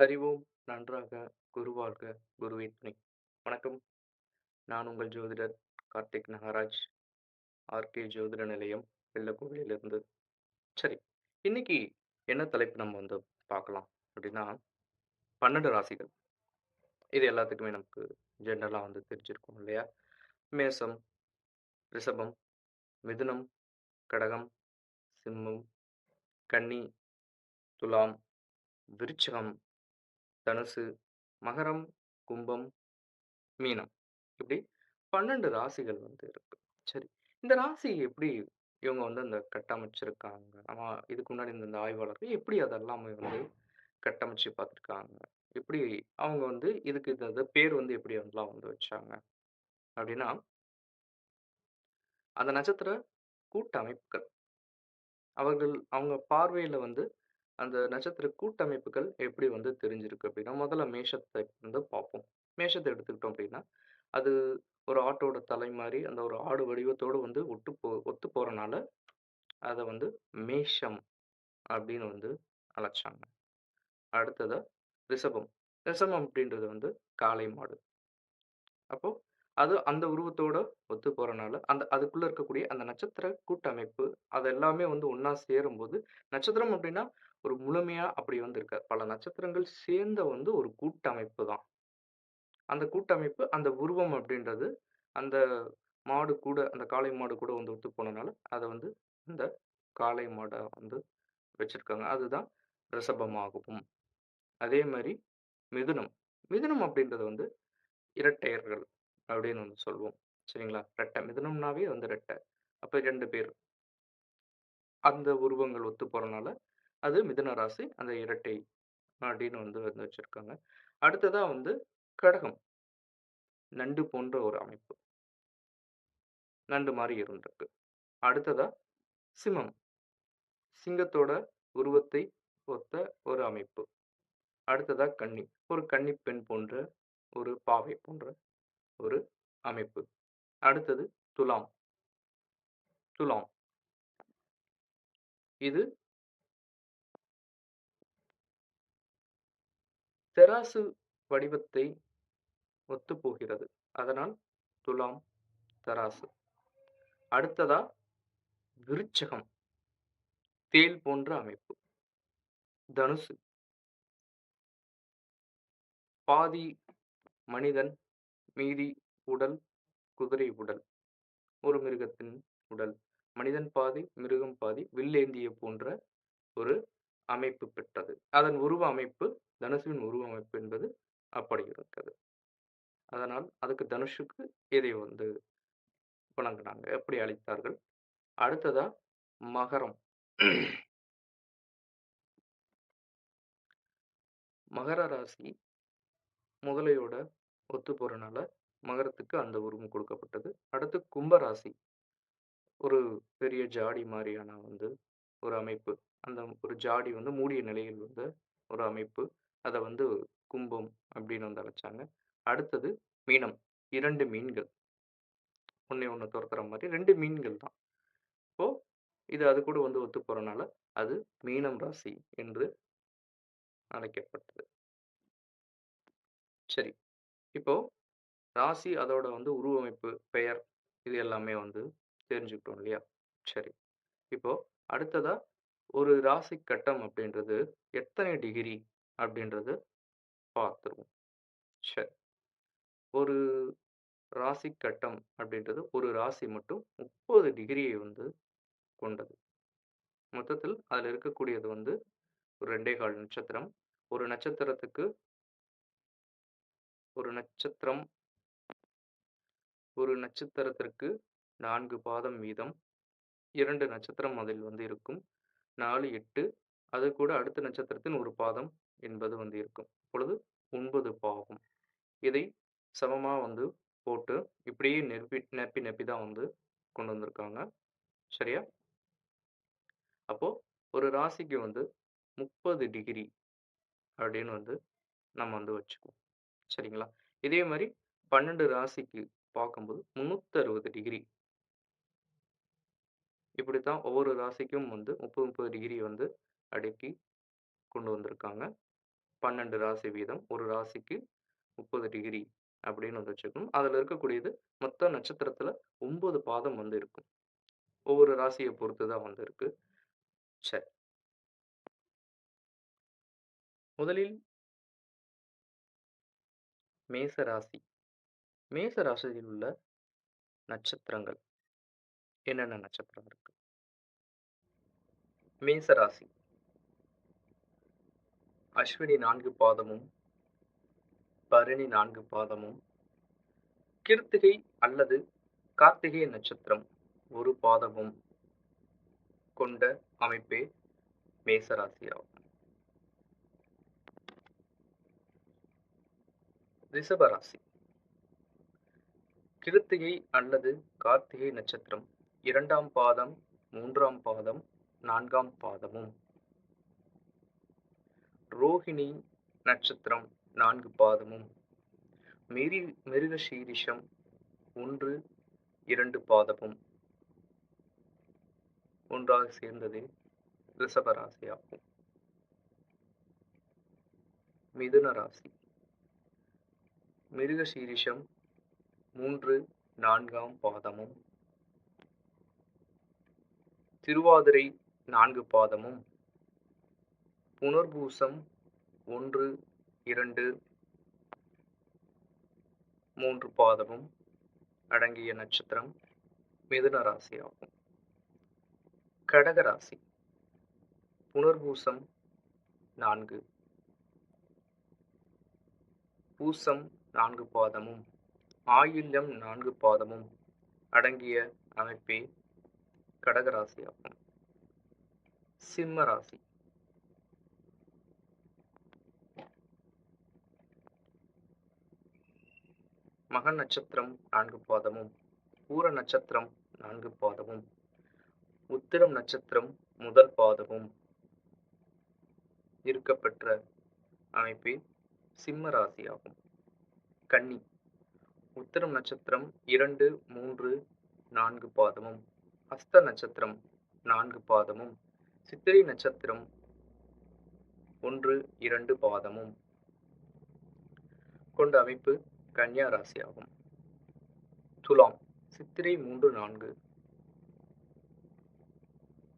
அறிவோம் நன்றாக குருவாழ்க குருவே துணை. வணக்கம். நான் உங்கள் ஜோதிடர் கார்த்திக் நாகராஜ், ஆர்கே ஜோதிட நிலையம், வெள்ளக்கோவிலிருந்து. சரி, இன்னைக்கு என்ன தலைப்பு நம்ம பார்க்கலாம் அப்படின்னா, 12 ராசிகள். இது எல்லாத்துக்குமே நமக்கு ஜெனரலா தெரிஞ்சிருக்கும் இல்லையா? மேசம், ரிஷபம், மிதுனம், கடகம், சிம்மம், கன்னி, துலாம், விருச்சிகம், தனுசு, மகரம், கும்பம், மீனம். இப்படி 12 ராசிகள் இருக்கு. சரி. இந்த ராசி எப்படி இவங்க அந்த கட்டமைச்சிருக்காங்க? இதுக்கு முன்னாடி இந்த இந்த ஆய்வாளர்கள் எப்படி அதெல்லாமே கட்டமைச்சு பார்த்துருக்காங்க? எப்படி அவங்க இதுக்கு இந்த இது பேர் எப்படி அதெல்லாம் வச்சாங்க? அப்படின்னா, அந்த நட்சத்திர கூட்டமைப்புகள். அவங்க பார்வையில அந்த நட்சத்திர கூட்டமைப்புகள் எப்படி தெரிஞ்சிருக்கு அப்படின்னா, முதல்ல மேஷத்தை பார்ப்போம். மேஷத்த எடுத்துக்கிட்டோம் அப்படின்னா, அது ஒரு ஆட்டோட தலை மாரி, அந்த ஒரு ஆடு வடிவத்தோட ஒத்து போறனால, அத மேஷம் அப்படின்னு அழைச்சாங்க. அடுத்ததா ரிஷபம். ரிஷபம் அப்படின்றது காளை மாடு. அப்போ அது அந்த உருவத்தோட ஒத்து போறனால, அதுக்குள்ள இருக்கக்கூடிய அந்த நட்சத்திர கூட்டமைப்பு, அது எல்லாமே ஒண்ணா சேரும்போது, நட்சத்திரம் அப்படின்னா ஒரு முழுமையா அப்படி இருக்காது. பல நட்சத்திரங்கள் சேர்ந்த ஒரு கூட்டமைப்பு தான். அந்த கூட்டமைப்பு, அந்த உருவம் அப்படின்றது, அந்த மாடு கூட அந்த காளை மாடு கூட ஒத்து போனனால, அத இந்த காளை மாடா வச்சிருக்காங்க. அதுதான் ரிஷபமாகவும். அதே மாரி மிதுனம். மிதுனம் அப்படின்றது இரட்டையர்கள் அப்படின்னு சொல்லுவோம். சரிங்களா? ரெட்டை. மிதுனம்னாவே ரெட்டை. அப்ப 2 பேர். அந்த உருவங்கள் ஒத்து போறனால, அது மிதுன ராசி. அந்த இரட்டை அப்படின்னு வச்சிருக்காங்க. அடுத்ததா கடகம். நண்டு போன்ற ஒரு அமைப்பு. நண்டு மாரி இருந்திருக்கு. அடுத்ததா சிம்மம். சிங்கத்தோட உருவத்தை ஒத்த ஒரு அமைப்பு. அடுத்ததா கன்னி. ஒரு கன்னிப் பெண் போன்ற, ஒரு பாவை போன்ற ஒரு அமைப்பு. அடுத்தது துலாம். துலாம். இது தெராசு வடிவத்தை ஒத்துப்போகிறது. அதனால் துலாம், தராசு. அடுத்ததா விருச்சகம். தேள் போன்ற அமைப்பு. தனுசு. பாதி மனிதன், மீதி உடல், குதிரை உடல். ஒரு மிருகத்தின் உடல். மனிதன் பாதி, மிருகம் பாதி, வில்லேந்திய போன்ற ஒரு அமைப்பு பெற்றது. அதன் உருவ அமைப்பு, தனுஷின் உருவ அமைப்பு என்பது அப்படி இருக்கிறது. அதனால் அதுக்கு தனுஷுக்கு இதை வழங்குனாங்க. எப்படி அளித்தார்கள். அடுத்ததா மகரம். மகர ராசி முதலையோட ஒத்து போறனால, மகரத்துக்கு அந்த உருவம் கொடுக்கப்பட்டது. அடுத்து கும்ப ராசி. ஒரு பெரிய ஜாடி மாரியான ஒரு அமைப்பு. அந்த ஒரு ஜாடி மூடிய நிலையில் ஒரு அமைப்பு. அத கும்பம் அப்படின்னு அழைச்சாங்க. அடுத்தது மீனம். 2 மீன்கள். ஒண்ணே ஒண்ணு தொரத்துற மாரி 2 மீன்கள் தான். இப்போ இது அது கூட ஒத்து போறனால, அது மீனம் ராசி என்று அழைக்கப்பட்டது. சரி. இப்போ ராசி அதோட உருவமைப்பு, பெயர் இது எல்லாமே தெரிஞ்சுக்கிட்டோம் இல்லையா? சரி. இப்போ அடுத்ததா ஒரு ராசி கட்டம் அப்படின்றது எத்தனை டிகிரி அப்படின்றது பார்த்துருவோம். சரி. ஒரு ராசி கட்டம் அப்படின்றது ஒரு ராசி மட்டும் 30 டிகிரியை கொண்டது. மொத்தத்தில் அதில இருக்கக்கூடியது ஒரு 2 1/4 நட்சத்திரம். ஒரு நட்சத்திரத்துக்கு ஒரு நட்சத்திரம் ஒரு நட்சத்திரத்திற்கு 4 பாதம் வீதம். 2 நட்சத்திரம் அதில் இருக்கும். 4, 8 அது கூட அடுத்த நட்சத்திரத்தின் 1 பாதம் என்பது இருக்கும். அப்பொழுது 9 பாகம். இதை சமமா போட்டு இப்படியே நெப்பி நெப்பி தான் கொண்டு வந்திருக்காங்க. சரியா? அப்போ ஒரு ராசிக்கு 30 டிகிரி அப்படின்னு நம்ம வச்சுக்குவோம். சரிங்களா? இதே மாரி 12 ராசிக்கு பார்க்கும்போது 360 டிகிரி. இப்படித்தான் ஒவ்வொரு ராசிக்கும் 30, 30 டிகிரி அடுக்கி கொண்டு வந்திருக்காங்க. 12 ராசி வீதம். ஒரு ராசிக்கு 30 டிகிரி அப்படின்னு வந்து வச்சுக்கணும். அதுல இருக்கக்கூடியது மொத்த நட்சத்திரத்துல 9 பாதம் வந்து இருக்கும். ஒவ்வொரு ராசிய பொறுத்து தான் வந்து இருக்கு. சரி. முதலில் மேச ராசி. மேச ராசியில் உள்ள நட்சத்திரங்கள் என்னென்ன நட்சத்திரம் இருக்கு? மேச ராசி. அஸ்வினி 4 பாதமும், பரணி 4 பாதமும், கிருத்திகை அல்லது கார்த்திகை நட்சத்திரம் ஒரு பாதமும் கொண்ட அமைப்பே மேச ராசி ஆகும். ரிஷப ராசி. கிருத்திகை அல்லது கார்த்திகை நட்சத்திரம் 2ஆம் பாதம், 3ஆம் பாதம், 4ஆம் பாதமும், ரோஹிணி நட்சத்திரம் 4 பாதமும், மிருகசீரிஷம் 1, 2 பாதமும் ஒன்றாக சேர்ந்தது ரிஷப ராசி ஆகும். மிதுன ராசி. மிருகசீரிஷம் 3, 4ஆம் பாதமும், திருவாதிரை 4 பாதமும், புனர்பூசம் 1, 2, 3 பாதமும் அடங்கிய நட்சத்திரம் மிதுன ராசி ஆகும். கடக ராசி. புனர்பூசம் 4, பூசம் 4 பாதமும், ஆயில்யம் 4 பாதமும் அடங்கிய அமைப்பே கடகராசி ஆகும். சிம்ம ராசி. மக நட்சத்திரம் 4 பாதமும், பூர நட்சத்திரம் 4 பாதமும், உத்திரம் நட்சத்திரம் முதல் பாதமும் இருக்கப்பெற்ற அமைப்பே சிம்ம ராசி ஆகும். கன்னி. உத்திரம் நட்சத்திரம் 2, 3, 4 பாதமும், ஹஸ்த நட்சத்திரம் 4 பாதமும், சித்திரை நட்சத்திரம் 1, 2 பாதமும் கொண்ட அமைப்பு கன்னியா ராசி ஆகும். துலாம். சித்திரை 3, 4,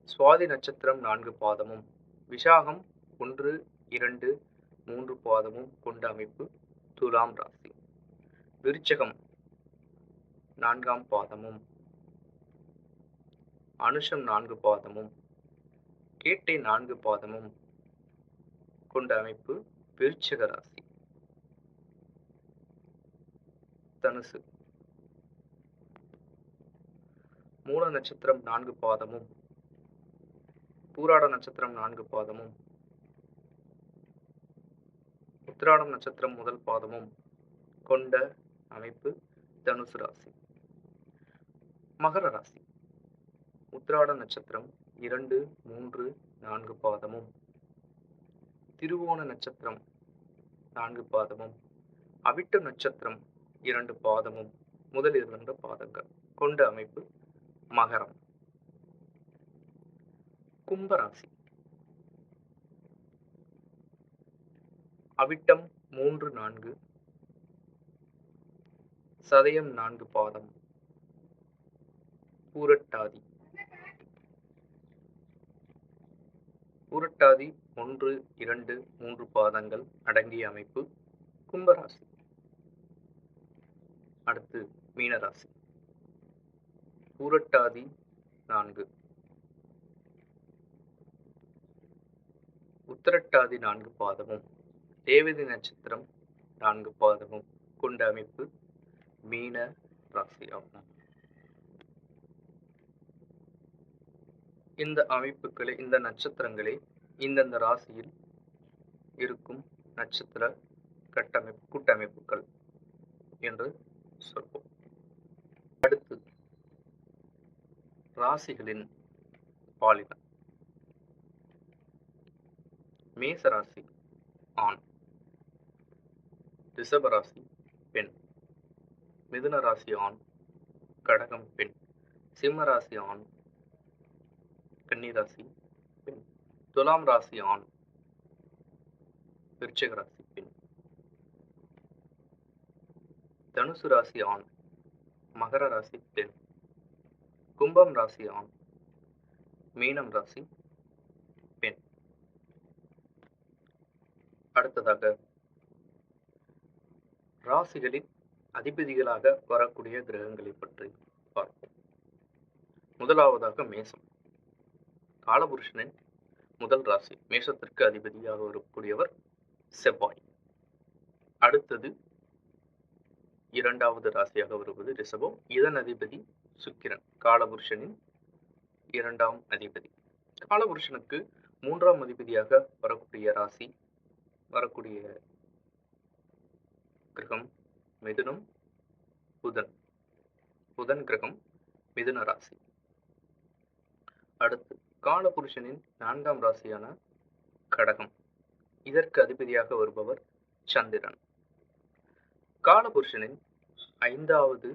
சுவாதி நட்சத்திரம் 4 பாதமும், விஷாகம் 1, 2, 3 பாதமும் கொண்ட அமைப்பு துலாம் ராசி. விருச்சகம் 4ஆம் பாதமும், அனுஷம் 4 பாதமும், கேட்டை 4 பாதமும் கொண்ட அமைப்பு விருச்சிக ராசி. தனுசு. மூல நட்சத்திரம் 4 பாதமும், பூராட நட்சத்திரம் 4 பாதமும், உத்திராடம் நட்சத்திரம் முதல் பாதமும் கொண்ட அமைப்பு தனுசு ராசி. மகர ராசி. உத்திராட நட்சத்திரம் 2, 3, 4 பாதமும், திருவோண நட்சத்திரம் 4 பாதமும், அவிட்ட நட்சத்திரம் 2 பாதமும் முதல் 2 பாதங்கள் கொண்ட அமைப்பு மகரம். கும்பராசி. அவிட்டம் 3, 4, சதயம் 4 பாதம், பூரட்டாதி. பூரட்டாதி 1, 2, 3 பாதங்கள் அடங்கிய அமைப்பு கும்பராசி. அடுத்து மீனராசி. பூரட்டாதி 4, உத்திரட்டாதி 4 பாதமும், ரேவதி நட்சத்திரம் 4 பாதமும் கொண்ட அமைப்பு மீன ராசி ஆகும். இந்த அமைப்புகளே, இந்த நட்சத்திரங்களே இந்தந்த ராசியில் இருக்கும் நட்சத்திர கூட்டமைப்புகள் என்று சொல்வோம். அடுத்து ராசிகளின் பாலினம். மேச ராசி ஆண், ரிஷப ராசி பெண், மிதுன ராசி ஆண், கடகம் பெண், சிம்ம ராசி ஆண், கன்னி ராசி பெண், துலாம் ராசி ஆண், விருச்சிக ராசி பெண். தனுசு ராசி ஆண். மகர ராசி பெண். கும்பம் ராசி ஆண். மீனம் ராசி பெண். அடுத்ததாக ராசிகளின் அதிபதிகளாக வரக்கூடிய கிரகங்களை பற்றி பார்ப்போம். முதலாவதாக மேசம். காலபுருஷனின் முதல் ராசி. மேஷத்திற்கு அதிபதியாக வரக்கூடியவர் செவ்வாய். அடுத்தது இரண்டாவது ராசியாக வருவது ரிஷபம். இதன் அதிபதி சுக்கிரன், காலபுருஷனின் இரண்டாம் அதிபதி. காலபுருஷனுக்கு மூன்றாம் அதிபதியாக வரக்கூடிய ராசி, வரக்கூடிய கிரகம் மிதுனம், புதன். புதன் கிரகம் மிதுன ராசி. அடுத்து காலபுருஷனின் நான்காம் ராசியான கடகம். இதற்கு அதிபதியாக வருபவர் சந்திரன். காலபுருஷனின் ஐந்தாவது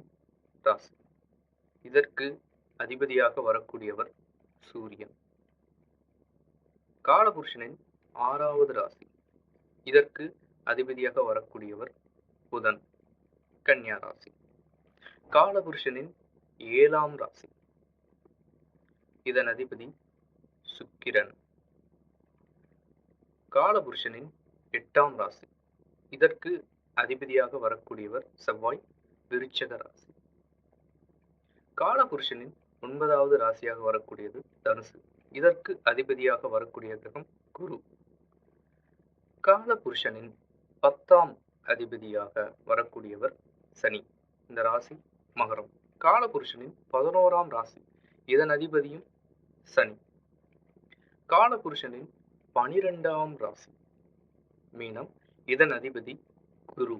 ராசி. இதற்கு அதிபதியாக வரக்கூடியவர் சூரியன். காலபுருஷனின் ஆறாவது ராசி. இதற்கு அதிபதியாக வரக்கூடியவர் புதன், கன்னியா ராசி. காலபுருஷனின் ஏழாம் ராசி. இதன் அதிபதி சுக்கிரன். காலபுருஷனின் எட்டாம் ராசி. இதற்கு அதிபதியாக வரக்கூடியவர் செவ்வாய், விருச்சிக ராசி. காலபுருஷனின் 9வது ராசியாக வரக்கூடியது தனுசு. இதற்கு அதிபதியாக வரக்கூடிய கிரகம் குரு. காலபுருஷனின் 10ஆம் அதிபதியாக வரக்கூடியவர் சனி. இந்த ராசி மகரம். காலபுருஷனின் 11ஆம் ராசி. இதன் அதிபதியும் சனி. காலபுருஷனின் 12ஆம் ராசி மீனம். இதன் அதிபதி குரு.